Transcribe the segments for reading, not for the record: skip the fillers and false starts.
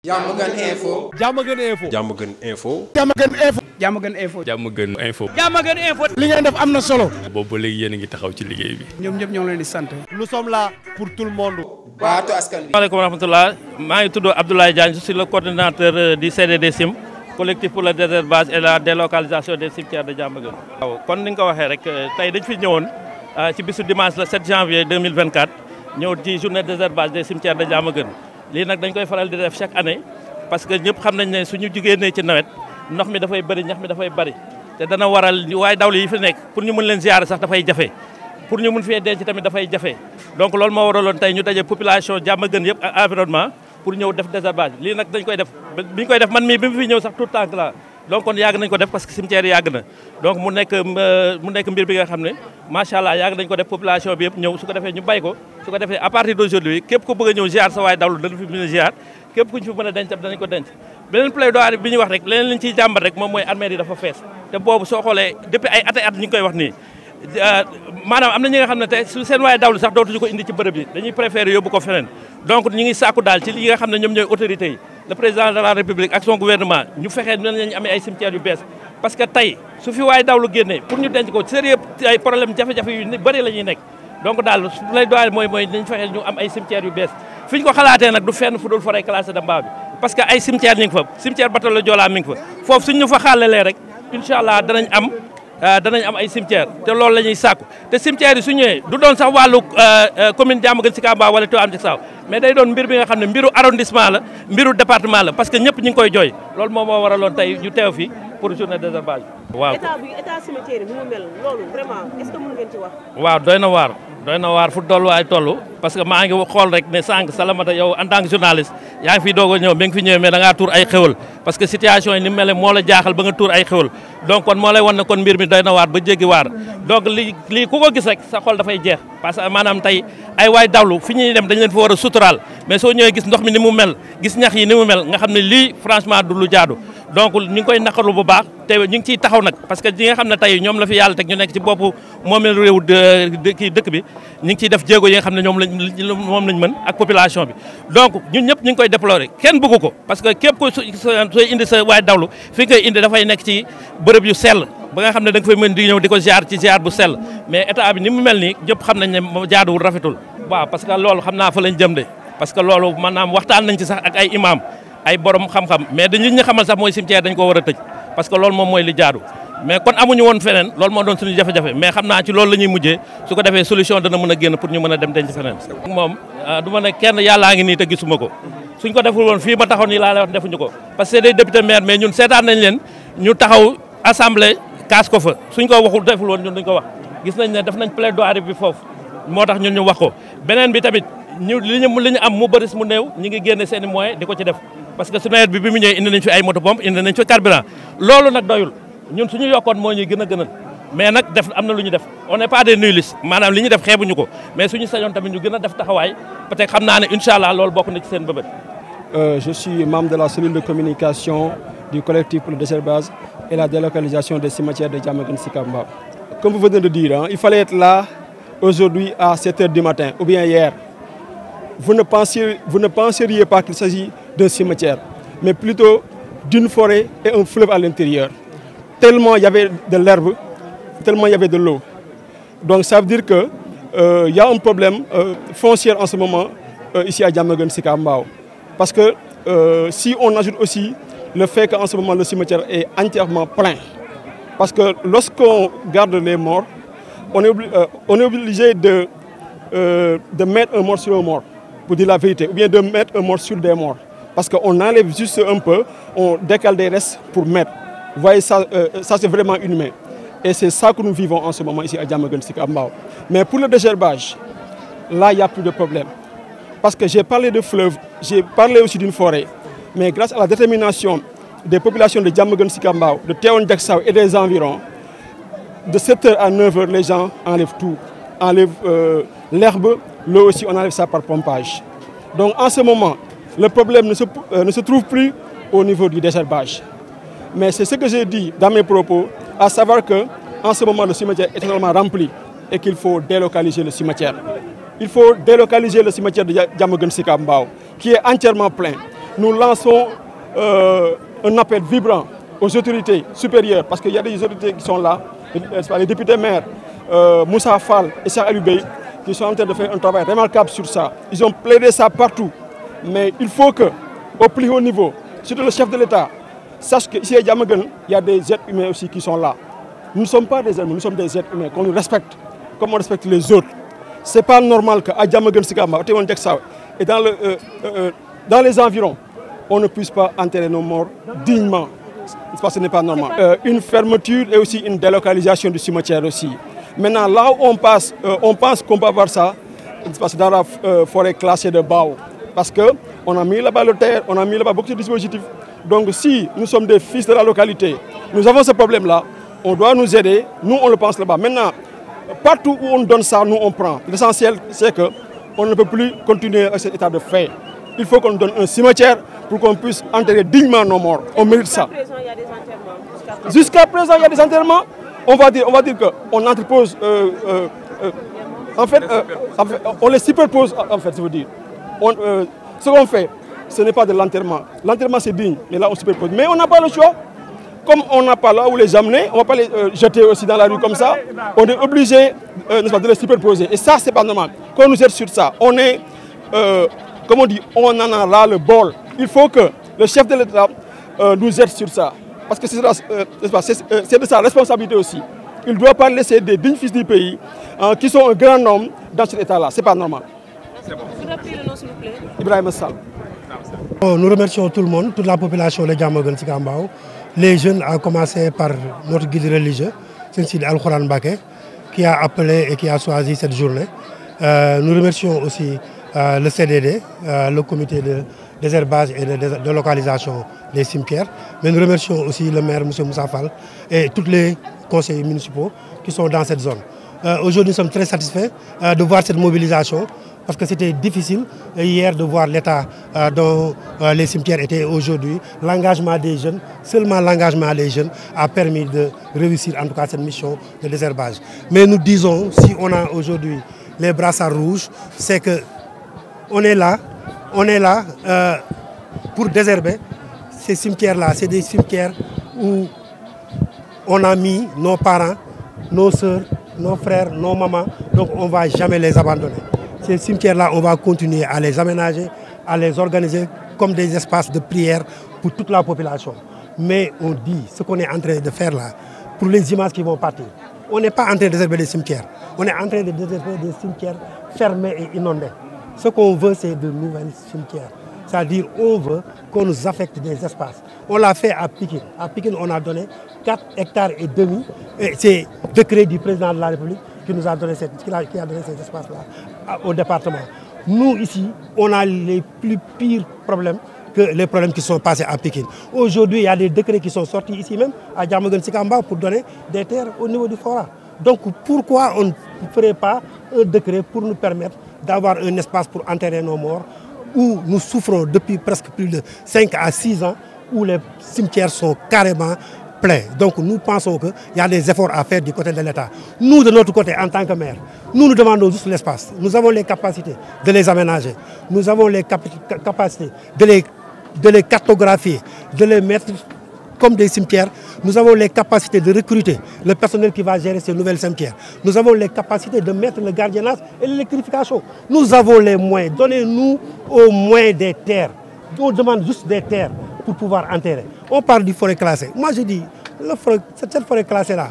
Diamaguène Info. Diamaguène Info. Diamaguène Info. Diamaguène Info. Diamaguène Info. Diamaguène Info. Diamaguène Info. li ngeen def am na solo. boobu ba léegi yéen a ngi taxaw ci liggéey bi. ñoom ñëpp ñoo ngi leen di sant. nous sommes là pour tout le monde. baatu askan bi. Asalaamaaleykum wa rahmatulah maa ngi tudd Abdoulaye Diagne je suis le coordinateur du CDD SIM collectif pour le désherbage et la délocalisation des cimetières de Diamaguène. waaw kon ni nga ko waxee rek tey dañ fi ñëwoon ci bisu dimanche le 7 janvier 2024 ñëw ci journée de désherbage des cimetières de Diamaguène lii nag dañ koy faral di def chaque année parce que ñëpp xam nañ ne suñu jugee ne ci nawet ndox mi dafay bëri ñax mi dafay bëri te dana waral waaye dawlu yi fi nekk pour ñu mën leen ziyaare sax dafay jafe pour ñu mën fee denc tamit dafay jafe donc loolu moo waraloon tey ñu daje population Diamaguène yëpp ak environnement pour ñëw def désherbage lii nag dañ koy def bi ñu koy def man mii bi mu fi ñëw sax tout temps là donc kon yàgg nañ ko def parce que cimetière yi yàgg na donc mu nekk mbir bi nga xam ne macha allah yàgg nañ ko def population bi yëpp ñëw su ko defee ñu bay ko su ko defee à partir d'aujourd'hui képp ku bëgg a ñëw ziar sa waay dawlu dana fi mën a ziar képp ku ñu fi mën a denc danañ ko denc beneen plaidoyer bi ñu wax rek leneen liñ ciy jàmbat rek moom mooy armée yi dafa fees te boobu soo xoolee depuis ay at ñu ngi koy wax nii maanaam am na ñi nga xam ne tey su seen waaye dawlu sax dootuñu ko indi ci bërëb yi dañuy préférer yóbbu ko feneen donc ñu ngi sàkku daal ci li nga xam ne ñoom ñooy autorités yi le président de la république ak son gouvernement ñu fexee nan lañu amee ay cimetières yu bees parce que tey su fi waaye dawlu génnee pour ñu denc ko sérieux ay problème jafe-jafe yu bëri la ñuy nekk donc daal su lay doy mooy dañ fexee ñu am ay cimetières yu bees fi ñu ko xalaatee nag du fenn fu dul forêt classée de Mbao bi parce que ay cimetières ñu ngi fa cimetière Bato la Joola mi ngi fa foofu suñ ñu fa xàllalee rek incha allah danañ am ay cimetière te loolu la ñuy sàkku te cimetière yi su ñëwee du doon sax wàllu commune Diamaguène Sicap Mbao wala Tivaouane Diacksao mais day doon mbir bi nga xam ne mbiru arrondissement la mbiru département la parce que ñëpp ñu ngi koy jooy loolu moom moo waraloon tey ñu teew fi pour journée de désherbage waaw état cimetière yi ni mu mel loolu vraiment est-ce que mën ngeen ci wax. waaw doy na waar fu tolluwaay toll parce que maa ngi xool rek ne sànq Salamata yow en tant que journaliste yaa ngi fi doog a ñëw bi nga fi ñëwee mais da ngaa tuur ay xéwal parce que situation yi ni mu mel moo la jaaxal ba nga tuur ay xéwal donc kon moo lay wan ne kon mbir mi doy na waar ba jéggi waar donc lii ku ko gis rek sa xol dafay jeex parce que maanaam tey ay waay dawlu fi ñuy dem dañ leen fa war a suturaal mais soo ñëwee gis ndox mi ni mu mel gis ñax yi ni mu mel nga xam ne lii franchement du lu jaadu donc ñu ngi koy naqarlu bu baax te ñu ngi ciy taxaw nag parce que ñi nga xam ne tey ñoom la fi yàlla teg ñu nekk ci boppu moomeel réew kii dëkk bi ñu ngi ciy def jéego yi nga xam ne moom lañ mën ak population bi donc ñun ñëpp ñu ngi koy déplorer kenn bëggu ko parce que képp ko sooy indi sa waay dawlu fi nga koy indi dafay nekk ci bërëb yu sell ba nga xam ne da nga fay mën di ñëw di ko ziar ci ziar bu sell mais état bi ni mu mel nii ñëpp xam nañ ne jaaduwul rafetul waaw parce que loolu xam naa fa lañ jëm de parce que loolu maanaam waxtaan nañ ci sax ak ay imam ay borom xam-xam mais dañu ñu xamal sax mooy cimetière dañ ko war a tëj parce que loolu moom mooy li jaadu mais kon amuñu woon feneen loolu moo doon suñu jafe-jafe mais xam naa ci loolu la ñuy mujjee su ko defee solution dana mën a génn pour ñu mën a dem denc feneen moom du ma ne kenn yàllaa ngi nii te gisuma ko suñ ko deful woon fii ma taxaw nii laa lay wax defuñu ko parce que c'est des députés maires mais ñun seetaan nañ leen ñu taxaw assemblée kaas ko fa suñ ko waxul deful woon ñun duñ ko wax gis nañ ne def nañ plaidoirie bi foofu moo tax ñun ñu wax ko beneen bi tamit li ñu am mu bëris mu néew ñi ngi génne seen i moyens di ko ci def parce que su nawet bi mu ñëwee indi nañ fi ay moto pompe indi nañ fi carburant loolu nag doyul ñun suñu yokkoon moo ñuy gën a gënal mais nag def am na lu ñu def on n'est pas des nullistes maanaam li ñu def xeebuñu ko mais suñu sañoon tamit ñu gën a def taxawaay peut-être xam naa ne incha allah loolu bokk na ci seen bëbët. Je suis membre de la cellule de communication du collectif pour le désherbage et la délocalisation des cimetières de Diamaguène Sicap Mbao. Comme vous venez de dire, il fallait être là aujourd'hui à 7h du matin ou bien hier. Vous ne penseriez pas qu'il s'agit d'un cimetière, mais plutôt d'une forêt et un fleuve à l'intérieur. Tellement il y avait de l'herbe, tellement il y avait de l'eau. Donc ça veut dire que y a un problème foncier en ce moment ici à Diamaguène Sicap Mbao. Parce que si on ajoute aussi le fait qu'en ce moment le cimetière est entièrement plein, parce que lorsqu'on garde les morts, on est obligé de mettre un mort sur un mort, pour dire la vérité, ou bien de mettre un mort sur des morts. Parce qu'on enlève juste un peu, on décale des restes pour mettre. Vous voyez, ça c'est vraiment inhumain. Et c'est ça que nous vivons en ce moment ici à Diamaguène Sicap Mbao. Mais pour le désherbage, là, il n'y a plus de problème. Parce que j'ai parlé de fleuve, j'ai parlé aussi d'une forêt. Mais grâce à la détermination des populations de Diamaguène Sicap Mbao, de Tivaouane Diacksao et des environs, de 7h à 9h, les gens enlèvent tout. Enlèvent l'herbe, l'eau aussi, on enlève ça par pompage. Donc en ce moment, le problème ne se trouve plus au niveau du désherbage. Mais c'est ce que j'ai dit dans mes propos, à savoir qu'en ce moment, le cimetière est totalement rempli et qu'il faut délocaliser le cimetière. Il faut délocaliser le cimetière de Diamaguène Sicap Mbao, qui est entièrement plein. nous lançons un appel vibrant aux autorités supérieures, parce qu'il y a des autorités qui sont là, les députés maires, Moussa Fall et Cheikh Aliou Bey, qui sont en train de faire un travail remarquable sur ça. Ils ont plaidé ça partout. Mais il faut qu'au plus haut niveau, surtout le chef de l'État, sache qu'ici à Diamaguène, il y a des êtres humains aussi qui sont là. Nous ne sommes pas des ennemis, nous sommes des êtres humains qu'on nous respecte, comme on respecte les autres. Ce n'est pas normal qu'à Diamaguène Sicap et dans les environs, on ne puisse pas enterrer nos morts dignement. Ce n'est pas normal. Une fermeture et aussi une délocalisation du cimetière aussi. Maintenant, là où on passe, on pense qu'on peut avoir ça, dans la forêt classée de Bao. Parce qu'on a mis là-bas le terre, on a mis là-bas beaucoup de dispositifs. Donc si nous sommes des fils de la localité, nous avons ce problème-là, on doit nous aider, nous on le pense là-bas. Maintenant, partout où on donne ça, nous on prend. L'essentiel, c'est qu'on ne peut plus continuer à cet état de fait. Il faut qu'on donne un cimetière pour qu'on puisse enterrer dignement nos morts. On mérite ça. Jusqu'à présent, il y a des enterrements. Jusqu'à présent, il y a des enterrements. On va dire qu'on entrepose, en fait, on les superpose, en fait, je veux dire. Ce qu'on fait, ce n'est pas de l'enterrement. L'enterrement, c'est digne, mais là, on superpose. Mais on n'a pas le choix. Comme on n'a pas là où les amener, on ne va pas les jeter aussi dans la rue comme ça. On est obligé de les superposer. Et ça, c'est pas normal. Qu'on nous aide sur ça. On est, comme on dit, on en a là le bol. Il faut que le chef de l'État nous aide sur ça. Parce que c'est de sa responsabilité aussi. Il ne doit pas laisser des dignes fils du pays qui sont un grand nombre dans cet état-là. Ce n'est pas normal. Vous rappelez le nom, s'il vous plaît? Ibrahim Sall. Nous remercions tout le monde, toute la population de Diamaguène Sicap Mbao. Les jeunes, à commencer par notre guide religieux, Sidi Al-Khouran Mbacké, qui a appelé et qui a choisi cette journée. Nous remercions aussi le CDD, le comité de désherbage et de localisation des cimetières. Mais nous remercions aussi le maire, M. Moussa Fall, et tous les conseillers municipaux qui sont dans cette zone. Aujourd'hui, nous sommes très satisfaits de voir cette mobilisation, parce que c'était difficile hier de voir l'état dont les cimetières étaient aujourd'hui. L'engagement des jeunes, seulement l'engagement des jeunes a permis de réussir en tout cas cette mission de désherbage. Mais nous disons, si on a aujourd'hui les brassards rouges, c'est que on est là pour désherber. Ces cimetières-là, c'est des cimetières où on a mis nos parents, nos sœurs, nos frères, nos mamans, donc on ne va jamais les abandonner. Ces cimetières-là, on va continuer à les aménager, à les organiser comme des espaces de prière pour toute la population. Mais on dit, ce qu'on est en train de faire là, pour les images qui vont partir, on n'est pas en train de désherber des cimetières, on est en train de désherber des cimetières fermés et inondés. Ce qu'on veut, c'est de nouvelles cimetières. C'est-à-dire qu'on veut qu'on nous affecte des espaces. On l'a fait à Pikine. À Pikine, on a donné 4,5 hectares. Et c'est le décret du président de la République qui nous a donné ces espaces-là au département. Nous, ici, on a les plus pires problèmes que les problèmes qui sont passés à Pikine. Aujourd'hui, il y a des décrets qui sont sortis ici même, à Diamaguène Sicap Mbao, pour donner des terres au niveau du fora. Donc, pourquoi on ne ferait pas un décret pour nous permettre d'avoir un espace pour enterrer nos morts, où nous souffrons depuis presque plus de 5 à 6 ans, où les cimetières sont carrément pleins. Donc nous pensons qu'il y a des efforts à faire du côté de l'État. Nous, de notre côté, en tant que maire, nous demandons juste l'espace. Nous avons les capacités de les aménager. Nous avons les capacités de les cartographier, de les mettre comme des cimetières. Nous avons les capacités de recruter le personnel qui va gérer ces nouvelles cimetières. Nous avons les capacités de mettre le gardiennage et l'électrification. Nous avons les moyens. Donnez-nous au moins des terres. On demande juste des terres pour pouvoir enterrer. On parle du forêt classée. Moi je dis, cette forêt classée-là,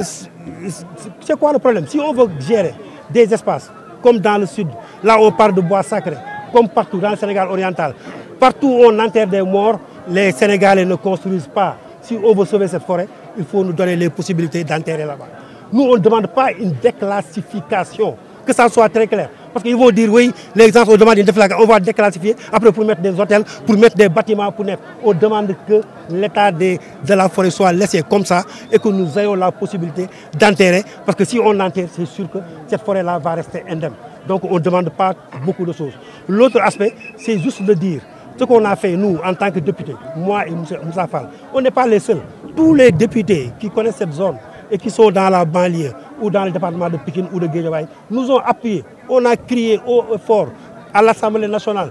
c'est quoi le problème? Si on veut gérer des espaces, comme dans le sud, là on parle de bois sacré, comme partout dans le Sénégal oriental, partout où on enterre des morts, les Sénégalais ne construisent pas. Si on veut sauver cette forêt, il faut nous donner les possibilités d'enterrer là-bas. Nous, on ne demande pas une déclassification, que ça soit très clair. Parce qu'ils vont dire, oui, les gens, on demande une déclassification, on va déclassifier, après pour mettre des hôtels, pour mettre des bâtiments, pour mettre. On demande que l'état de la forêt soit laissé comme ça et que nous ayons la possibilité d'enterrer. Parce que si on enterre, c'est sûr que cette forêt-là va rester indemne. Donc on ne demande pas beaucoup de choses. L'autre aspect, c'est juste de dire, ce qu'on a fait, nous, en tant que députés, moi et Moussa Fall, on n'est pas les seuls. Tous les députés qui connaissent cette zone et qui sont dans la banlieue ou dans le département de Pikine ou de Guédiawaye nous ont appuyés. On a crié haut et fort à l'Assemblée nationale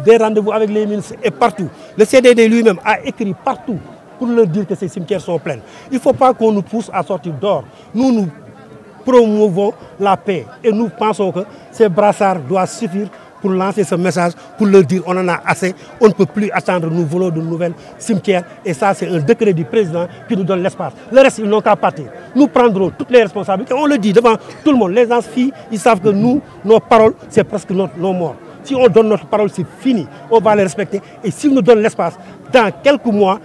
des rendez-vous avec les ministres et partout. Le CDD lui-même a écrit partout pour leur dire que ces cimetières sont pleins. Il ne faut pas qu'on nous pousse à sortir dehors. Nous promouvons la paix et nous pensons que ces brassards doivent suffire pour lancer ce message, pour leur dire on en a assez, on ne peut plus attendre, nous voulons de nouvelles cimetières. Et ça, c'est un décret du président qui nous donne l'espace. Le reste, ils n'ont qu'à partir. Nous prendrons toutes les responsabilités. On le dit devant tout le monde. Les filles, ils savent que nous, nos paroles, c'est presque nos morts. Si on donne notre parole, c'est fini. On va les respecter. Et s'ils nous donnent l'espace, dans quelques mois,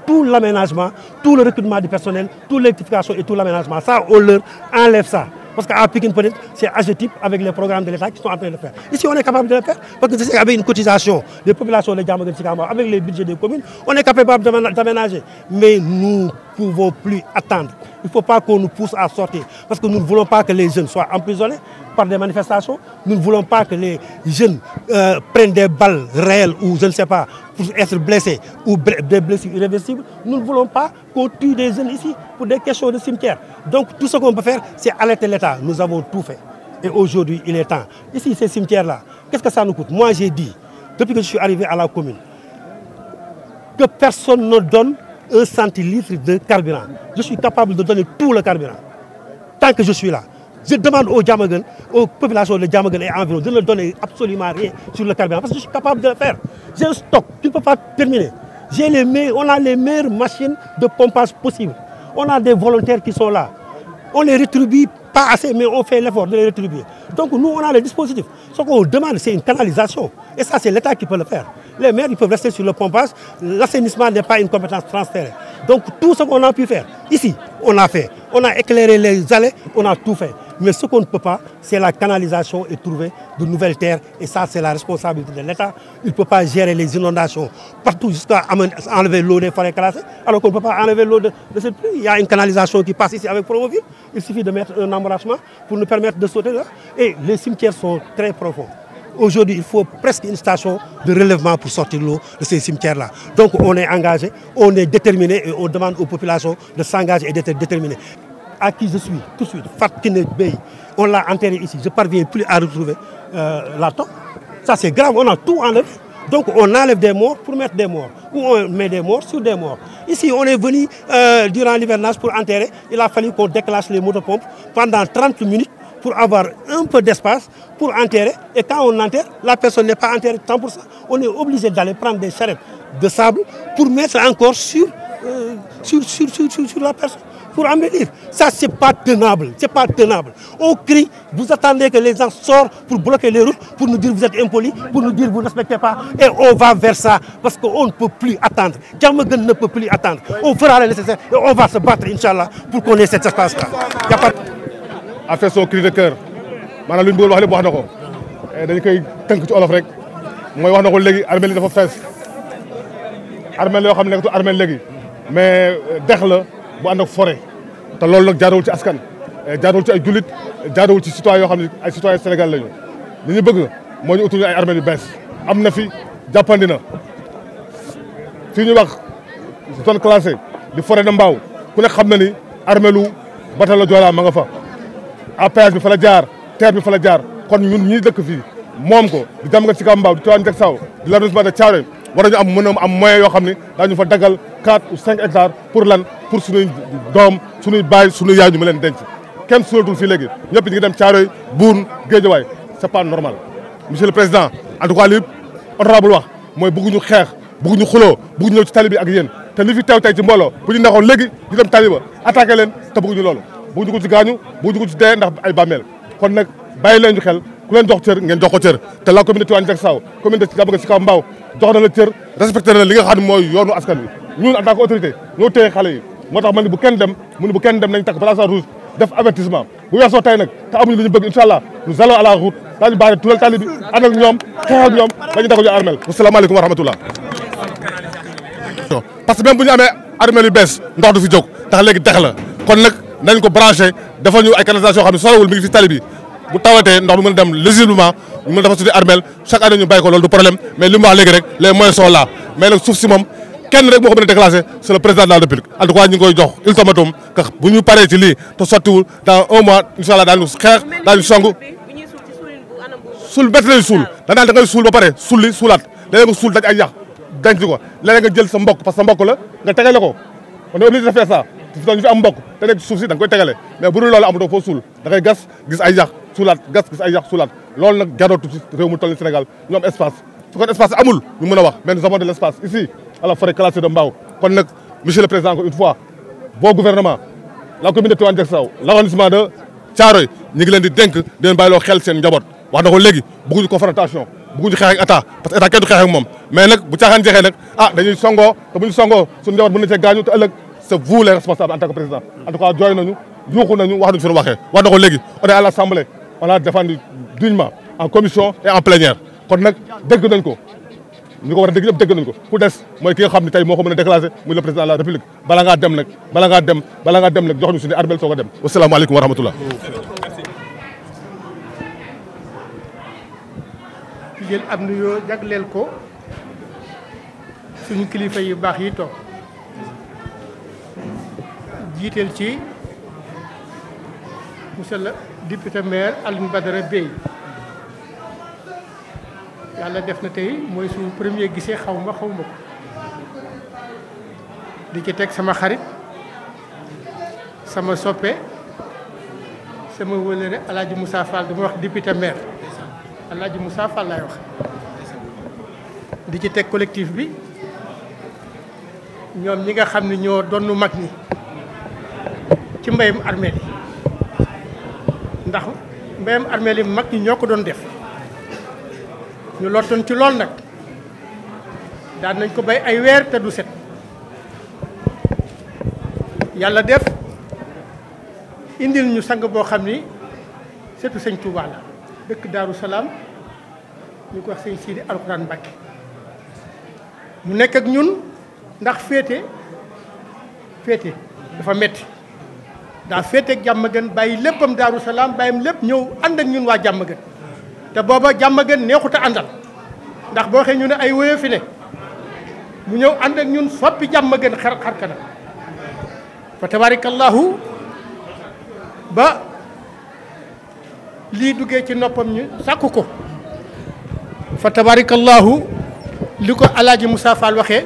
tout l'aménagement, tout le recrutement du personnel, toute l'électrification et tout l'aménagement, ça, on leur enlève ça. Parce qu'à Pikine, peut-être, c'est AGETIP avec les programmes de l'État qui sont en train de faire. Ici, on est capable de le faire. Parce que c'est avec une cotisation des populations de Diamaguène Sicap Mbao, avec les budgets des communes, on est capable d'aménager. Mais nous ne pouvons plus attendre. Il ne faut pas qu'on nous pousse à sortir. Parce que nous ne voulons pas que les jeunes soient emprisonnés par des manifestations. Nous ne voulons pas que les jeunes prennent des balles réelles ou je ne sais pas, pour être blessés ou des blessures irréversibles. Nous ne voulons pas qu'on tue des jeunes ici pour des questions de cimetière. Donc tout ce qu'on peut faire, c'est alerter l'État. Nous avons tout fait. Et aujourd'hui, il est temps. Ici, ces cimetières-là, qu'est-ce que ça nous coûte? Moi, j'ai dit, depuis que je suis arrivé à la commune, que personne ne donne 1 centilitre de carburant. Je suis capable de donner tout le carburant. Tant que je suis là. Je demande aux populations de Diamaguène et environ de ne donner absolument rien sur le carburant. Parce que je suis capable de le faire. J'ai un stock, tu ne peux pas terminer. On a les meilleures machines de pompage possibles. On a des volontaires qui sont là. On les rétribue pas assez, mais on fait l'effort de les rétribuer. Donc nous, on a le dispositif. Ce qu'on demande, c'est une canalisation. Et ça, c'est l'État qui peut le faire. Les maires, ils peuvent rester sur le pompage. L'assainissement n'est pas une compétence transférée. Donc tout ce qu'on a pu faire, ici, on a fait. On a éclairé les allées, on a tout fait. Mais ce qu'on ne peut pas, c'est la canalisation et trouver de nouvelles terres. Et ça, c'est la responsabilité de l'État. Il ne peut pas gérer les inondations partout jusqu'à enlever l'eau des forêts classées. Alors qu'on ne peut pas enlever l'eau de cette pluie. Il y a une canalisation qui passe ici avec Promoville. Il suffit de mettre un embrasement pour nous permettre de sauter là. Et les cimetières sont très profonds. Aujourd'hui, il faut presque une station de relèvement pour sortir l'eau de ces cimetières-là. Donc on est engagé, on est déterminé et on demande aux populations de s'engager et d'être déterminés. À qui je suis, tout de suite, Fatkine Bey, on l'a enterré ici, je ne parviens plus à retrouver la tombe. Ça c'est grave, on a tout enlevé. Donc on enlève des morts pour mettre des morts. Ou on met des morts sur des morts. Ici on est venu durant l'hivernage pour enterrer. Il a fallu qu'on déclenche les motopompes pendant 30 minutes pour avoir un peu d'espace pour enterrer. Et quand on enterre, la personne n'est pas enterrée 100%. On est obligé d'aller prendre des charrettes de sable pour mettre encore sur la personne, pour embellir. Ça, c'est pas tenable. C'est pas tenable. On crie, vous attendez que les gens sortent pour bloquer les routes, pour nous dire vous êtes impolis, pour nous dire vous ne respectez pas. Et on va vers ça parce qu'on ne peut plus attendre. Diamaguène ne peut plus attendre. On fera le nécessaire et on va se battre, Inch'Allah, pour qu'on ait cet espace-là. Il n'y a pas a fait son cri de cœur maanaam li ñu bëggoon wax lépp wax na ko dañu koy tënk ci olof rek mooy wax na ko léegi armeel yi dafa fees armeel yoo xam ne nekkatu armeel léegi mais dex la bu ànd ak forêt te loolu nag jaaduwul ci askan jaaduwul ci ay jullit jaaduwul ci citoyen yoo xam ne ay citoyen Sénégal lañu li ñu bëgg moo ñu utul ay armeel yu bees am na fi jàppandi na fii ñuy wax zone classée di forêt de Mbao ku nekk xam na ni armeelu Batalo Joola ma nga fa APS bi fa la jaar terre bi fa la jaar kon ñun ñi dëkk fii moom ko di Diamaguène Sicap Mbao di Tivaouane Diacksao di l'arrondissement de Thiaroye war nañu am moyen yoo xam ne daañu fa daggal 4 ou 5 hectares pour lan pour suñuy doom suñuy baay suñuy yaay ñu ma leen denc kenn suulatul fii léegi ñëpp ñi ngi dem Thiaroye Boune Guédiawaye c'est pas normal monsieur le président en tout cas li honorable wax mooy bëgguñu xeex bëgguñu xuloo bëgguñu ñëw ci tali bi ak yéen te li fi teew tey ci mbooloo bu ñu neexoon léegi ñu dem tali ba attaqué leen te bëgguñu loolu bëgguñu ko ci gaañu bëgguñu ko ci dee ndax ay bàmmeel kon nag bàyyi leen ñu xel ku leen jox cër ngeen jox ko cër te la commune de Tivaouane Diacksao commune de Diamaguène Sicap Mbao jox na la cër respecté na li nga xam ne mooy yoonu askan wi ñun en tant que autorité ñoo téye xale yi moo tax man ni bu kenn dem mu ni bu kenn dem nañ takk brassard rouge def avertissement bu weesoo tey nag te amuñu li ñu bëgg incha allah nous allons à la route daañu baare tuulal tali bi ànd ak ñoom xeex ak ñoom dañu dako ñu armel asalaamaaleykum wa rahmatullah parce que même bu ñu amee armel yu bees ndox du fi jóg tax léegi dex la kon nag nañ ko branché defal ñu ay canalisation yoo xam ne solowul mi ngi fi tali bi bu tawatee ndox bi mën a dem légèrement ñu mën a dafa suñu armel chaque année ñu bàyyi ko loolu du problème mais li mu wax léegi rek les moyens sont là mais nag suuf si moom kenn rek moo ko mën a déclassé c'est le président de la République en tout cas ñu ngi koy jox ultimatum que bu ñu paree ci lii te sottiwul dans 1 mois incha allah daañu xeex daañu song suul bett lañ suul danaan da ngay suul ba pare sulli suulaat léeg nga suul daj ay yàq denc ko léeg nga jël sa mbokk parce que sa mbokk la nga tegale ko on est obligé de faire ça ñu fi am mbokk te nekk suuf si da nga koy tegale mais bu dul loolu amatoo foo suul da ngay gas gis ay yàq suulaat gas gis ay yàq suulaat loolu nag jarootu ci réew mu toll ni Sénégal ñu am espace su ko espace amul ñu mën a wax mais nous avons de l' espace ici à la forêt classée de Mbao kon nag monsieur le président encore une fois bon gouvernement la commune de Tivaouane Diacksao l' arrondissement de Thiaroye ñu ngi leen di dénk di leen bàyyiloo xel seen njaboot wax na ko léegi bëgguñu confrontation bëgguñu xeex ak état parce que état kenn du xeex ak moom mais nag bu caaxaan jeexee nag dañuy songoo te bu ñu songoo suñu njaboot mën na cee gaañu te ëllëg c'est vous les responsables en tant que président en tout cas jooy nañu yuuxu nañu wax nañu fi ñu waxee wax na ko léegi on est à l'Assemblée on a défendu dignement en commission et en plénière kon nag dégg nañ ko ñu ko war a dégg yëpp dégg nañ ko ku des mooy ki nga xam ne tey moo ko mën a déclarer muy le président de la république bala ngaa dem nag jox ñu suñu arbel soo ko dem wasalaamaaleykum wa rahmatullah jël am nuyoo jagleel ko suñu kilifa yu baax yi toog jiiteel ci monsieur le député maire Alioune Badara Bèye yàlla def na tey mooy suñu premier gisee xaw ma ko di ci teg sama xarit sama soppe sama wëlëre Alaaji Moussa Fall dama wax député maire Alaaji Moussa Fall laay wax di ci teg collectif bi ñoom ñi nga xam ne ñoo donnu mag ñi ci mbéyum armeel yi ndax mbéyum armeel yi mag ñi ñoo ko doon def ñu lottoon ci lool nag daan nañ ko bay ay weer te du set yàlla def indil ñu sang boo xam ni setu sëñ Touba la dëkk Daaru Salaam ñu ko wax sëñ Sidi Alxuraan Mbàkke mu nekk ak ñun ndax féete dafa metti daa féete ak Jàmmagën bàyyi léppam Daaru Salaam bàyyim lépp ñëw ànd ak ñun waa Jàmmagën te booba Jàmmagën neexut a àndal ndax boo xee ñu ne ay wóyo fi ne mu ñëw ànd ak ñun soppi Jàmmagën xarkana fa tabarakallahu ba lii duggee ci noppam ñu sàkku ko fa tabarakallahu li ko Alaaji Moussa Fall waxee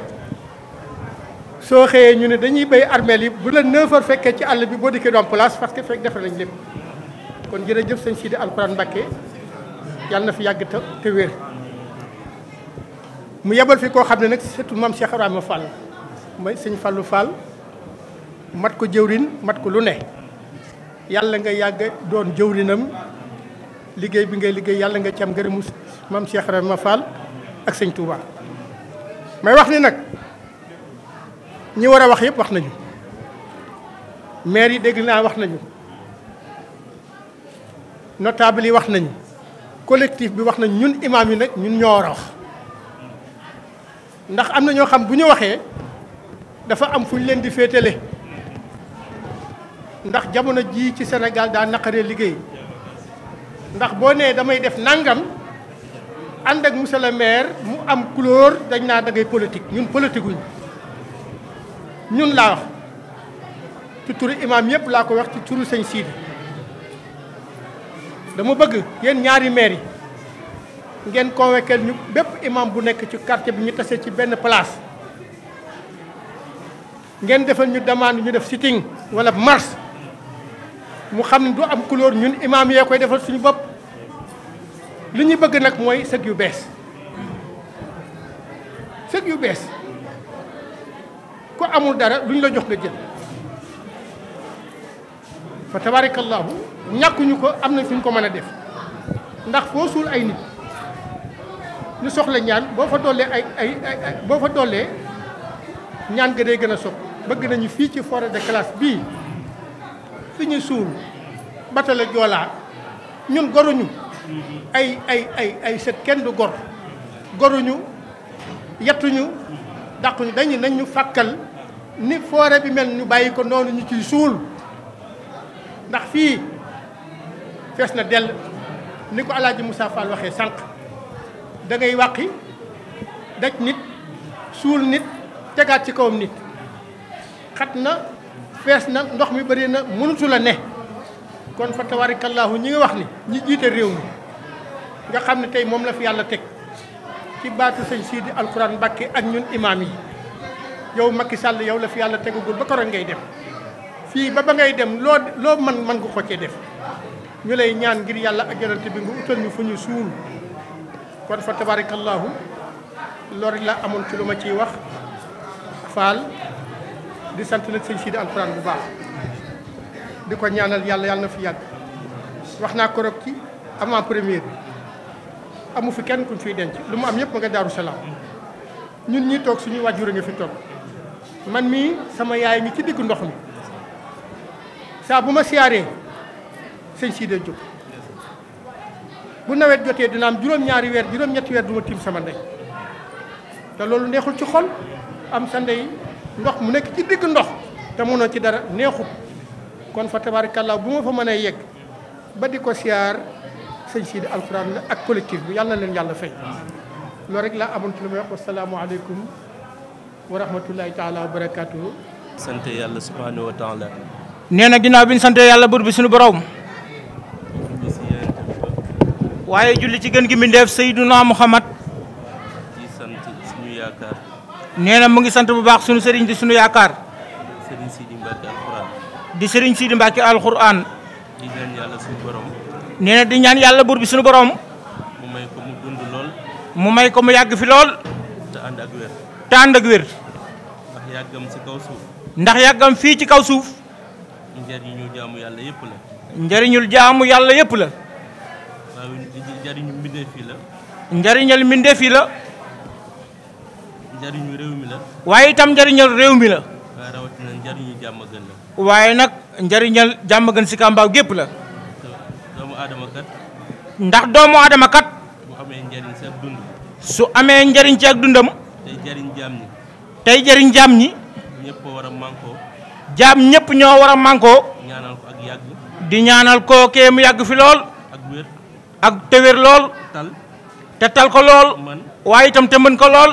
soo xëyee ñu ne dañuy béy armeel yi bu la 9h fekkee ci àll bi boo dikkee doon place parce que fekk defar nañ lépp kon jërëjëf sëñ Sidi Alxuraan Mbàkke yàlla na fi yàgg te wér mu yebal fi koo xam ne nag surtout maam Cheikh Ibrahima Fall mooy sëñ Fallou Fall mat ko jëwrin mat ko lu ne yàlla nga yàgg doon jëwrinam liggéey bi ngay liggéey yàlla nga ci am ngërëmu maam Cheikh Ibrahima Fall ak sëñ Touba may wax ni nag ñi war a wax yëpp wax nañu maire yi dégg naa wax nañu notable yi wax nañu collectif bi wax nañu ñun imam yi nag ñun ñoo war a wax ndax am na ñoo xam bu ñu waxee dafa am fu ñu leen di féetale ndax jamono jii ci Sénégal daa naqaree liggéey ndax boo nee damay def nangam ànd ak monsieur le maire mu am couleur dañ naa da ngay politique ñun politique wuñ ñun laa wax ci turu imam yëpp laa ko wax ci turu sëñ Sidi dama bëgg yéen ñaari maire yi ngeen convoqué ñu bépp imam bu nekk ci quartier bi ñu tase ci benn place ngeen defal ñu demande ñu def sitting wala marche mu xam ne du am couleur ñun imam yee koy defal suñu bopp li ñu bëgg nag mooy sëg yu bees sëg yu bees ku amul dara lu ñu la jox nga jël fa tabarakallahu ñàkkuñu ko am na fi ñu ko mën a def ndax foo suul ay nit ñu soxla ñaan boo fa dollee boo fa dollee ñaan ga day gën a sopp bëgg nañu fii ci forêt de classe bii fi ñu suul batale joolaa ñun goruñu ay set kenn du goruñu yettuñu dàquñu dañu nañ ñu fàkkal ni forêt bi mel ñu bàyyi ko noonu ñu ciy suul ndax fii fees na dell ni ko Alaaji Moussa Fall waxee sànq da ngay wàqi daj nit suul nit tegaat ci kawam nit xat na fees na ndox mi bëri na mënutu la ne kon fa tabarakallahu ñi nga wax ni ñi jiite réew mi nga xam ne tey moom la fi yàlla teg ci baatu sëñ Sidi Alxuraan Mbàkke ak ñun imaam yi yow Macky Sall yow la fi yàlla tegagul ba koroon ngay dem fii ba ngay dem loo mën nga ko cee def ñu lay ñaan ngir yàlla ak yonent bi nga utal ñu fu ñu suul kon fa tabarakallahu loolu la amoon ci lu ma ciy wax Fall di sant nag sëñ Sidi Alxuraan bu baax di ko ñaanal yàlla na fi yàgg wax naa ko rek ci avant première bi amu fi kenn kuñ fiy denc lu mu am yëpp ma nga Daaru Salaam ñun ñi toog suñuy wàjjur a nga fi toog man mii sama yaay ngi ci diggu ndox mi saa bu ma siyaaree sëñ Sidi jóg bu nawet jotee dina am juróom-ñaari weer juróom-ñetti weer du ma tiim sama ndey te loolu neexul ci xol am sa ndey ndox mu nekk ci digg ndox te mënoo ci dara neexul kon fa tabarakallah bu ma fa mën a yegg ba di ko siyaar sëñ Sidi Alxuraan la ak collectif bi yàlla na leen yàlla fay loolu rek laa amoon ci lu may wax wasalaamualeykum wa rahmatullahi taala wa barakatuhu. sant yàlla subhanahu wa taala. nee na ginnaaw bi ñu sante yàlla buur bi suñu borom. waaye julli ci gën gi mbindeef Seydina Muhammad. di sant suñu yaakaar. nee na mu ngi sant bu baax suñu sëriñ di suñu yaakaar. Serigne Sidi Mbacke Alxuraan. di Serigne Sidi Mbacke Alxuraan. di ñaan yàlla suñu borom. nee na di ñaan yàlla buur bi suñu borom. mu may ko mu dund lool. mu may ko mu yàgg fi lool. te ànd ak wér. te ànd ak wér. ndax yàggam ci kaw suuf. ndax yàggam fii ci kaw suuf. njariñu jaamu yàlla yëpp la. njariñul jaamu yàlla yëpp la. waaw njariñu mbindeef yi la. njariñal mbindeef yi la. njariñu réew mi la. waaye itam njariñal réew mi la. waaye rawatina njariñu jàmm gën la. waaye nag njariñal jàmm gën si Kambaaw gépp la. doomu aadama kat. ndax doomu aadama kat. bu amee njariñ ci ak dund. su amee njariñ ci ak dundam. tey jariñ jaam ñi. tey jariñ jaam ñi. ñëpp war a mànkoo. jaam ñëpp ñoo war a mànkoo. ñaanal ko ak yàgg. di ñaanal kookee mu yàgg fi lool. ak wér. ak te wér lool. te tal ko lool. waaye itam te mën ko lool.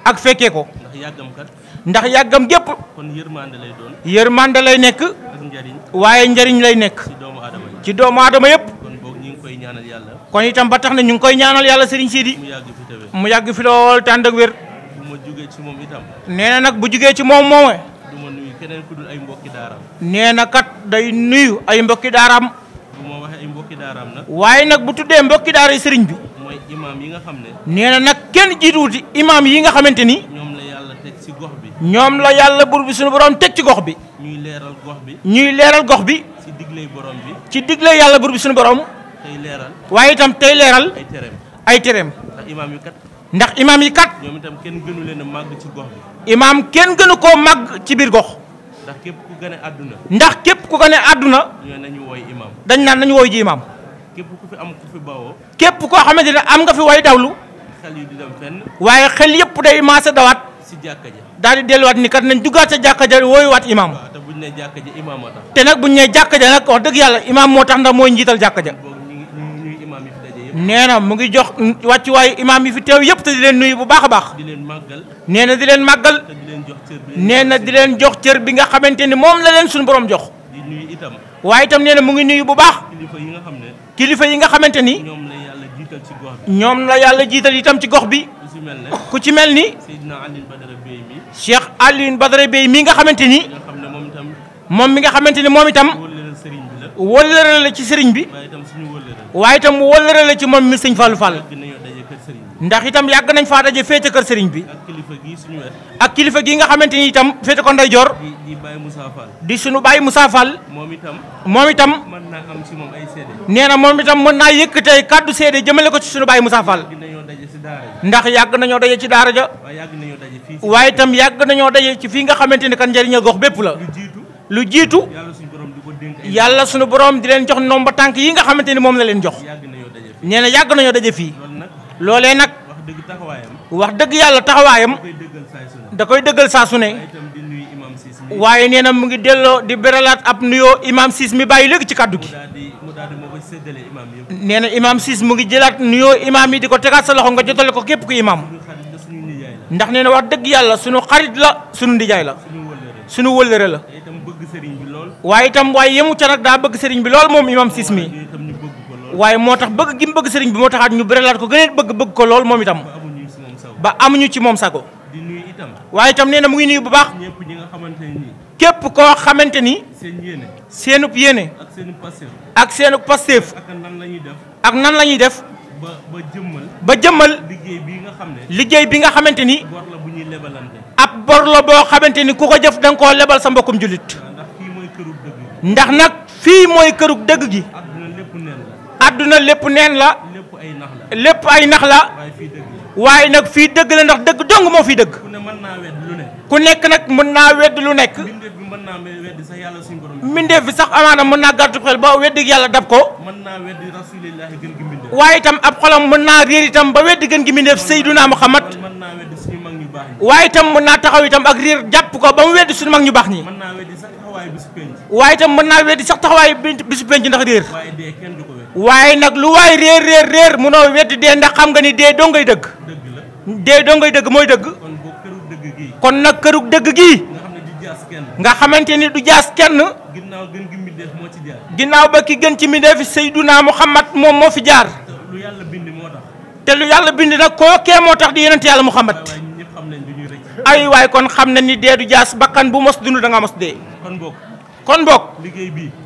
ak fekkee ko. ndax yàggam kat. ndax yàggam gépp. kon yërmande lay doon. yërmande lay nekk. ak njariñ. waaye njariñ lay nekk. ci doomu aadama yi. ci doomu aadama yëpp. kon boog ñu ngi koy ñaanal yàlla. kon itam ba tax na ñu ngi koy ñaanal yàlla Serigne Sidi. mu yàgg fi tawee. mu yàgg fi lool te ànd ak wér. bu ma jugee ci moom itam. nee na nag bu jugee ci moom moome. du ma nuyu keneen ku dul ay mbokki daaraam. nee na kat day nuyu ay mbokki daaraam. bu ma waxee ay mbokki daaraam nag. waaye nag bu tuddee mbokki daara yi Serigne bi. mooy imaam yi nga xam ne. nee na nag kenn jiituwuti imaam yi nga xamante ni. ñoom la yàlla teg ci gox bi. ñoom la yàlla buur bi suñu borom teg ci gox bi. ñuy leeral gox bi. ñuy leeral gox bi. ci digley borom bi. ci digley yàlla buur bi suñu borom. tey leeral. waaye itam tey leeral. ay tereem. ay tereem. ndax imaam yi kat. ndax imaam yi kat. ñoom itam kenn gënu leen a màgg ci gox bi. imaam kenn gënu koo màgg ci biir gox. ndax képp ku gane àdduna. ndax képp ku gane àdduna. ñoo nañu wooy imaam. dañ naan nañu wooy ji imaam. képp ku fi am ku fi bawoo. képp koo xamante ne am nga fi way dawlu. xel yi di dem fenn. waaye xel yëpp day maase dawaat. ci jàkka ja. daal di delluwaat ni kat nañ duggaat sa jàkka ja wooyuwaat imaam. waaw te buñ ne jàkka ja imaam a tax. te nag buñ ne jàkka ja nag wax dëgg yàlla imaam moo tax ndax mooy njiital jàkka ja. nee na mu ngi jox wàccuwaayu imaam yi fi teew yëpp te di leen nuyu bu baax a baax. di leen màggal. nee na di leen màggal. te di leen jox cër bi. nee na di leen jox cër bi nga xamante ni moom la leen suñu borom jox. di nuyu itam. waaye itam nee na mu ngi nuyu bu baax. kilifa yi nga xam ne. kilifa yi nga xamante ni. ñoom la yàlla jiital ci gox bi. ñoom la yàlla jiital itam ci gox bi. ku ci mel ne. ku ci mel ni. Seydina Alioune Badara Bey mi. Cheikh Alioune Badara Bey mi nga xamante ni. nga xam ne moom itam. moom mi nga xamante ni moom itam. wëllëral sëriñ bi la. wëllëral la ci sëriñ bi. waaye itam suñu wëllëral. waaye itam mu wëllëral la ci moom mi sëñ Fallou Fall. yàgg nañoo daje kër sëriñ bi. ndax itam yàgg nañ faa daje féete kër sëriñ bi. ak kilifa gii suñu wet. ak kilifa gii nga xamante ni itam féete ko ndeyjoor. di Baye Moussa Fall. di suñu Baye Moussa Fall. moom itam. moom itam. mën naa am ci moom ay seede. nee na moom itam mën naa yëkkatee kàddu seede jëmale ko ci suñu Baye Moussa Fall. yàgg nañoo daje ci daara ja. ndax yàgg nañoo daje ci daara ja. waaye yàgg nañoo daje fii. waaye itam yàgg nañoo daje ci fii nga xamante ni kan njëriñal gox bépp la. lu jiitu. yàlla suñu borom di ko dénk ay. yàlla suñu borom di leen jox nomba tànk yi nga xamante ni moom la leen jox. yàgg nañoo daje fii. nee na yàgg nañoo daje fii. loolu nag. loolee nag. wax dëgg taxawaayam. wax dëgg yàlla taxawaayam. da koy dëggal saa su ne. waaye nee na mu ngi delloo di beralaat ab nuyoo imam Ciss mi bàyyi léegi ci kàddu gi. nee na imam Ciss mu ngi jëlaat nuyoo imam yi di ko tegaat sa loxo nga jotale ko képp ku imam. ndax nee na wax dëgg yàlla sunu xarit la sunu ndijaay la. sunu wëllëre la. waaye itam waaye yemu ca nag daa bëgg sëriñ bi lool moom imam Ciss mi. waaye moo tax bëgg gi mu bëgg sëriñ bi moo taxaat ñu bërelaat ko gënee bëgg ko lool moom itam ba amuñu ci moom sago di nuyu itam waaye itam nee na mu ngi nuyu bu baax ñëpp ñi nga xamante ne nii képp koo xamante ni seen yéene seenub yéene ak seenu Pastef ak seenub Pastef ak nan la ñuy def ak nan la ñuy def ba jëmmal liggéey bi nga xam ne liggéey bi nga xamante ni bor la bu ñuy lebalante ab bor la boo xamante ni ku ko jëf da nga koo lebal sa mbokkum jullit ndax fii mooy kërug dëgg ndax nag fii mooy kërug dëgg gi àdduna lépp neen la àdduna lépp neen la lépp ay nax la lépp ay nax la waaye fii dëgg la waaye nag fii dëgg la ndax dëgg dong moo fii dëgg ku ne mën naa wedd lu ne ku nekk nag mën naa wedd lu nekk mbindeef bi mën naa weddi sax yàlla suñu borom mbindeef bi sax amaana mën naa gàttu xel ba weddi yàlla dab ko mën naa weddi rasulillahi gën gi mbindeef waaye itam ab xolam mën naa réer itam ba weddi gën gi mbindeef Seydunaa Muhammad mën naa weddi suñu mag ñu baax ñi waaye itam mën naa taxaw itam ak réer jàpp ko ba mu weddi suñu mag ñu baax ñi mën naa weddi sax taxawaay bisu penc waaye itam mën naa weddi sax taxawaay bisu penc ndax réer waaye dee kenn du ko weddi waaye nag lu waay réer mënoo weddi dee ndax xam nga ni dee doo ngay dëgg dëgg la dee doo ngay dëgg mooy dëgg kon boo kërug dëgg gii kon nag kërug dëgg gii nga xam ne du jaas kenn nga xamante ni du jaas kenn ginnaaw gën gi mbindeef moo ci jaar ginnaaw ba ki gën ci mbindeef Seydunaa Muhammad moom moo fi jaar lu yàlla bind moo tax te lu yàlla bind nag kookee moo tax di yonent yàlla Muhammad waaye ñun ñëpp xam nañ du ñuy rëcc ay waay kon xam na ni dee du jaas bakkan bu mos dund da nga mos dee kon bokk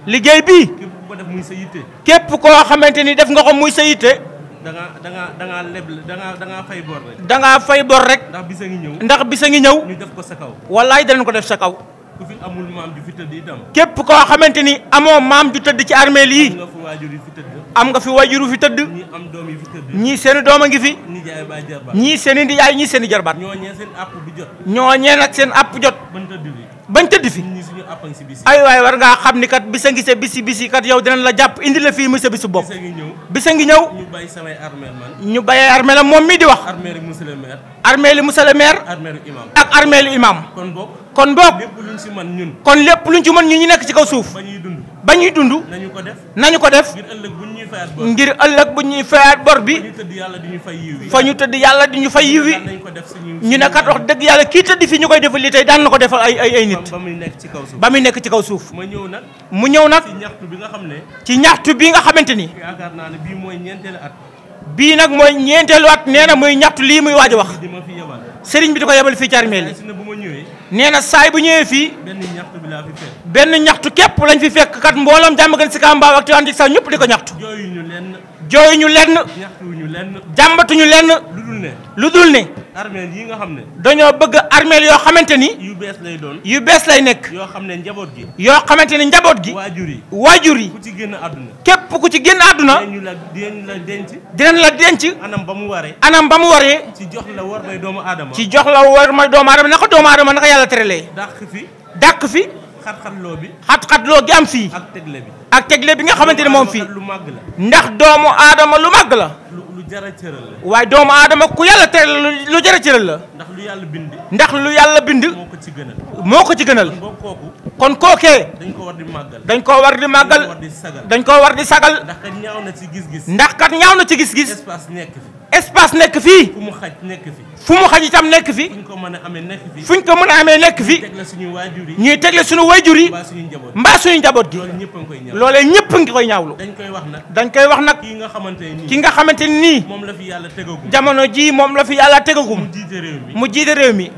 liggéey bii képp ku ko def muy sa yitte képp koo xamante ni def nga ko muy sa yitte da ngaa leble da ngaa fay bor rek da ngaa fay bor rek ndax bisa ngi ñëw ndax bisa ngi ñëw ñu def ko sa kaw wallaay danañ ko def sa kaw ku fi amul maam ju fi tëdd itam képp koo xamante ni amoo maam ju tëdd ci armeel yi am nga fi waajur yu fi tëdd am nga fi waajur fi tëdd ñii am doom yi fi tëdd ñii seeni doom a ngi fi nijaay baay jarbaat ñii seeni nijaay ñii seeni jarbaat ñooñee seen àpp bi jot ñooñee nag seen àpp jot bañ tëdd fi ñi suñu àpp si bisi ay waay war ngaa xam ni kat bisa ngi sa bisi kat yow dinañ la jàpp indi la fii muy sa bisu bopp bisa ngi ñëw ñu bàyyi samay armeel man ñu bàyyee armeel am moom mii di wax armeel monsieur le maire armeel monsieur le maire armeelu imam ak armeelu imam kon boog lépp luñ ci mën ñun kon lépp luñ ci mën ñun ñu nekk ci kaw suuf ba ñuy dund nañu ko def ngir ëllëg bu ñuy fayaat bor bi fa ñu tëdd yàlla di ñu fay yiw wi ñu ne kat wax dëgg yàlla kii tëdd fi ñu koy defal li tey daan na ko defal ay nit ba muy nekk ci kaw suuf mu ñëw nag ci ñaxtu bi nga xamante ni yaakaar naa ne bii mooy ñeenteelu at bii nag mooy ñeenteelu at nee na muy ñaxtu lii muy waaj a wax sëriñ bi di ko yebal fii ci armeel yi nee na saay bu ñëwee fii benn ñaxtu képp lañ fi fekk kat mboolam Diamaguène Sicap Mbao ak Tivaouane sax ñëpp di ko ñaxtu jooyuñu lenn jàmbatuñu lenn lu dul ne armeel yi nga xam ne dañoo bëgg armeel yoo xamante ni yu bees lay doon yu bees lay nekk yoo xam ne njaboot gi yoo xamante ni njaboot gi waajur yi ku ci génn àdduna képp ku ci génn àdduna dinañ la denc anam ba mu waree ci jox la war may doomu aadama ci jox la war may doomu aadama naka doomu aadama naka yàlla terelee dàq fi xat-xatloo bi xat-xatloo gi am fii ak tegle bi nga xamante ne moom fii lu màgg la ndax doomu aadama lu màgg la lu jara cëral la waaye doomu aadama ku yàlla teral lu jara cëral la ndax lu yàlla bind moo ko ci gënal kon kookee dañ koo war di màggal dañ koo war di sagal ndax kat ñaaw na ci gis-gis espace nekk fii fu mu xaj nekk fi fu mu xaj itam nekk fi fuñ ko mën a amee nekk fi ñuy tegle suñu waajur yi mbaa suñu njaboot gi loolee ñëpp ngi koy ñaawlu dañ koy wax nag ki nga xamante ni nii jamono ji moom la fi yàlla tegagum mu jiite réew mi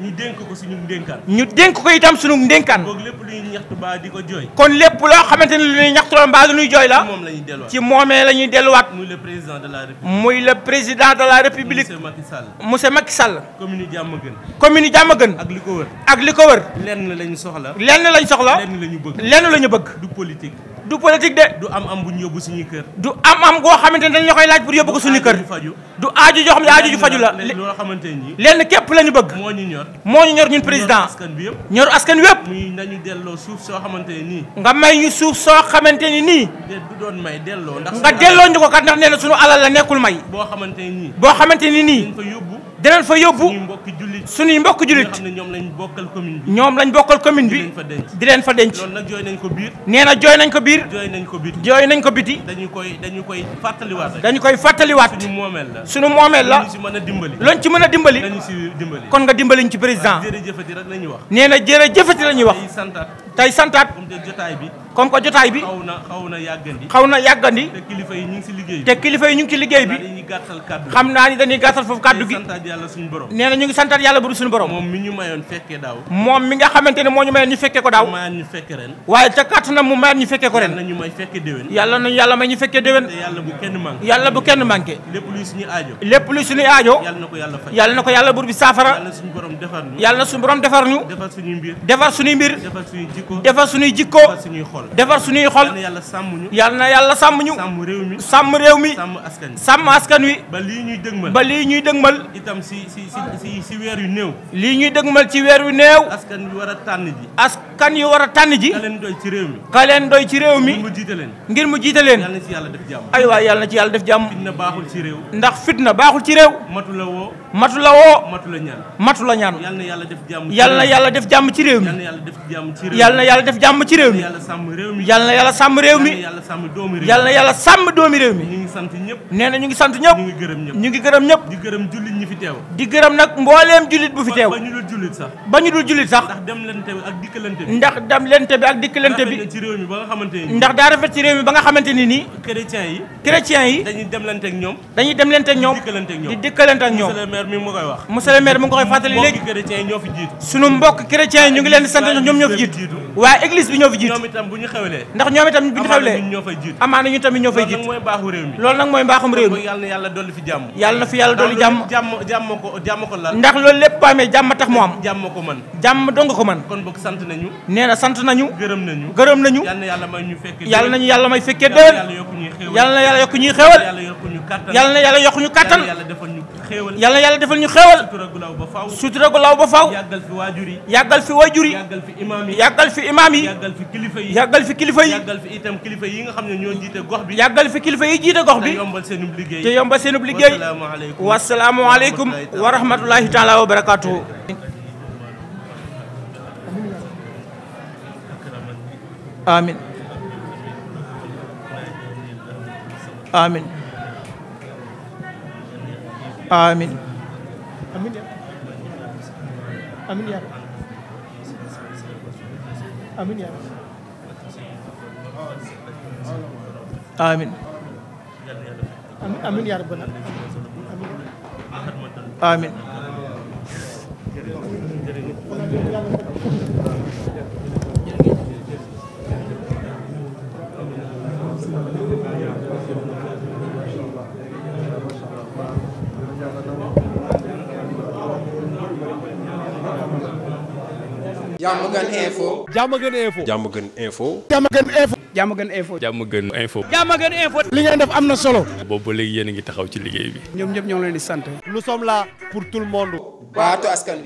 ñu dénk ko itam suñu ndénkaan kon lépp loo xamante ni lu ñuy ñaxtu la mbaa lu ñuy jooy la ci moomee la ñuy delluwaat muy le président de la république monsieur Macky Sall commune Diamaguène ak li ko wër lenn lañ soxla lenn lañu bëgg du politique de du am bu ñu yóbbu suñuy kër du am goo xamante ne dañ la koy laaj pour yóbbu ko suñu kër du aaju joo xam ne aaju ju faju la loo xamante ni lenn képp la ñu bëgg moo ñu ñor ñun président ñor askan wi yëpp muy nañu delloo suuf soo xamante ne nii nga may ñu suuf soo xamante ni nii du doon may delloo ndax nga delloo ñu ko kat ndax nee na suñu alal la nekkul may boo xamante ni nii dinañ fa yóbbu suñuy mbokk jullit ñoom lañ bokkal commune bi di leen fa denc nee na jooy nañ ko biir jooy nañ ko biti dañu koy fàttaliwaat suñu moomeel la loñ ci mën a dimbali kon nga dimbaliñ ci président nee na jërëjëfati la ñuy wax tey santaat comme que jotaay bi xaw na yàggandi te kilifa yi ñu ngi ci liggéey bi te kilifa yi ñu ngi ci liggéey bi dañuy gàttal kàddu xam naa ni dañuy gàttal foofu kàddu gi santaat yàlla suñu borom nee na ñu ngi santaat yàlla bu suñu borom moom mi ñu mayoon fekkee daaw moom mi nga xamante ne moo ñu mayoon ñu fekkee ko daaw mayoon ñu fekke ren waaye ca kàttanam mu mayoon ñu fekkee ko ren yàlla nañu may fekke déwén yàlla nañu yàlla may ñu fekkee déwén te yàlla bu kenn manqué yàlla bu kenn manqué lépp luy suñu aajo lépp luy suñu aajo yàlla na ko yàlla faj yàlla na ko yàlla bur bi saafara yàlla suñu borom defar ñu yàlla na suñu borom defar ñu defar suñuy mbir defar suñuy mbir defar suñuy jikko defar suñuy jikko defar suñuy xol defar suñuy xol yàlla yàlla sàmm ñu yàlla na yàlla sàmm ñu sàmm réew mi sàmm réew mi sàmm askan wi sàmm askan wi ba lii ñuy dëgmal ba lii ñuy dëgmal itam si weer yu néew lii ñuy dëgmal ci weer wi néew askan wi war a tànn ji askan yu war a tànn ji ka leen doy ci réew mi ka leen doy ci réew mi ngir mu jiite leen ngir mu jiite leen yàlla na ci yàlla def jàmm ay waay yàlla na ci yàlla def jàmm fitna baaxul ci réew ndax fitna baaxul ci réew matu la woo matu la woo matu la ñaan matu la ñaan yàlla na yàlla def jàmm yàlla na yàlla def jàmm ci réew mi yàlla na yàlla def jàmm ci réew mi yàlla na yàlla def jàmm ci réew mi yàlla sàmm réew mi yàlla na yàlla sàmm réew mi yàlla sàmm doomi réew yàlla na yàlla sàmm doomi réew mi ñu ngi sant ñëpp nee na ñu ngi sant ñëpp ñu ngi gërëm ñëpp ñu ngi gërëm ñëpp di gërëm jullit ñi fi teew di gërëm nag mbooleem jullit bu fi teew ba ñu dul jullit sax ba ñu dul jullit sax ndax dem lente bi ak dikkalante bi ndax dem lente bi ak dikkalante bi ci réew mi ba nga xamante ni ndax daa rafet ci réew mi ba nga xamante ni nii chrétiens yi dañuy dem lente ak ñoom di dikkalante ak ñoom monsieur le maire mi mu koy wax monsieur le maire mu ngi koy fàttali léegi chrétiens yi ñoo fi jiitu sunu mbokk chrétiens yi ñu ngi leen di sant ñoom ñoo fi jiitu waaye église bi ñoo fi jiitu ñoom itam bu ñu xewlee ndax ñoom itam bu ñu xewlee ñoo fay jiitu amaana ñu tamit ñoo fay jiitu mooy baaxu réew mi loolu nag mooy mbaaxum réew mi yàlla na yàlla dolli fi jàmm yàlla na fi yàlla dolli jàmm ko lal ndax loolu lépp bu amee jàmm tax mu am jàmm ko man jàmm dong ko man kon boog sant nañu nee na sant nañu gërëm nañu yàlla na yàlla may ñu fekkee yàlla nañu yàlla may fekkee déwén yàlla na yàlla yokk ñuy xéewal yàlla na yàlla yokk ñu kàttan yàlla na yàlla defal ñu xéewal sutura gu law ba faaw yàggal fi waajur yi yàggal fi waajur yi yàggal fi imaam yi yàggal fi imaam yi yàggal fi kilifa yi yàggal fi kilifa yi yàggal fi itam kilifa yi nga xam ne ñoo jiite gox bi yàggal fi kilifa yi jiite gox bi te yombal seenub liggéey te yombal seenub liggéey wasalaamu aleykum wa rahmatullahi taala wa barakatuhu amin amin amin amin ya amin ya amin amin ya rabbana amin Diamaguène Info. Diamaguène Info. Diamaguène Info. Diamaguène Info. Diamaguène Info. Diamaguène Info. Diamaguène Info. li ngeen def am na solo. boobu ba léegi yéen a ngi taxaw ci liggéey bi. ñoom ñëpp ñoo ngi leen di sant. Nous sommes là pour tout le monde. Baatu askan wi.